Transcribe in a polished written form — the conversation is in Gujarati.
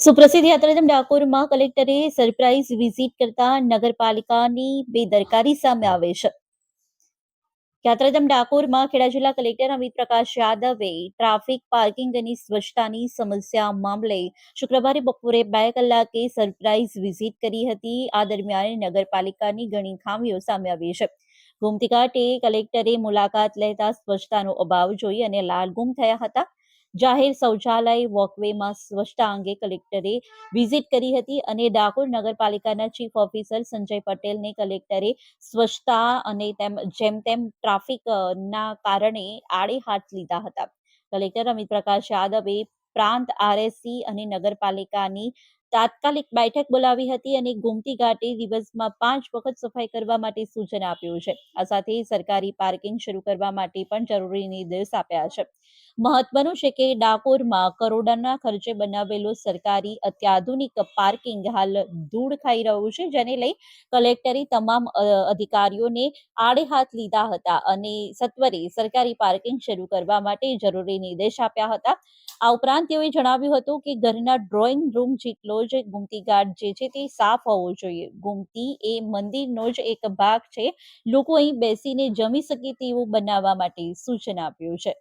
સુપ્રસિદ્ધ યાત્રાધામ ડાકોરમાં કલેક્ટરે સરપ્રાઇઝ વિઝિટ કરતા નગરપાલિકાની બેદરકારી સામે આવે છે. યાત્રાધામ ડાકોરમાં ખેડા જિલ્લા કલેક્ટર અમિત પ્રકાશ યાદવે ટ્રાફિક પાર્કિંગ અને સ્વચ્છતાની સમસ્યા મામલે શુક્રવારે બપોરે 2 કલાકે સરપ્રાઇઝ વિઝિટ કરી હતી. આ દરમિયાન નગરપાલિકાની ઘણી ખામીઓ સામે આવી છે. ગોમતી ઘાટે કલેક્ટરે મુલાકાત લેતા સ્વચ્છતાનો અભાવ જોઈ અને લાલગુમ થયા હતા. જાહેર શૌચાલય વોકવેમાં સ્વચ્છતા અંગે કલેક્ટરે વિઝિટ કરી હતી અને ડાકોર નગરપાલિકાના ચીફ ઓફિસર સંજય પટેલને કલેક્ટરે સ્વચ્છતા અને જેમ તેમ ટ્રાફિકના કારણે આડે હાથ લીધા હતા. કલેક્ટર અમિત પ્રકાશ યાદવે પ્રાંત આરએસસી અને નગરપાલિકાની તાત્કાલિક બેઠક બોલાવી હતી અને ગોમતી ઘાટે દિવસમાં 5 વખત સફાઈ કરવા માટે સૂચન આપ્યું છે. આ સાથે સરકારી પાર્કિંગ શરૂ કરવા માટે પણ જરૂરી નિર્દેશ આપ્યા છે. મહત્વનું છે કે ડાકોરમાં કરોડોના ખર્ચે બનાવેલું સરકારી અત્યાધુનિક પાર્કિંગ હાલ ધૂળ ખાઈ રહ્યું છે, જેને લઈ કલેક્ટરે તમામ અધિકારીઓને આડે હાથ લીધા હતા અને સત્વરે સરકારી પાર્કિંગ શરૂ કરવા માટે જરૂરી નિર્દેશ આપ્યા હતા. આ ઉપરાંત તેઓએ જણાવ્યું હતું કે ઘરના ડ્રોઈંગ રૂમ જેટલો જ ગોમતી ઘાટ જે છે તે સાફ હોવો જોઈએ. ગોમતી એ મંદિરનો જ એક ભાગ છે. લોકો અહીં બેસીને જમી શકે તેવું બનાવવા માટે સૂચન આપ્યું છે.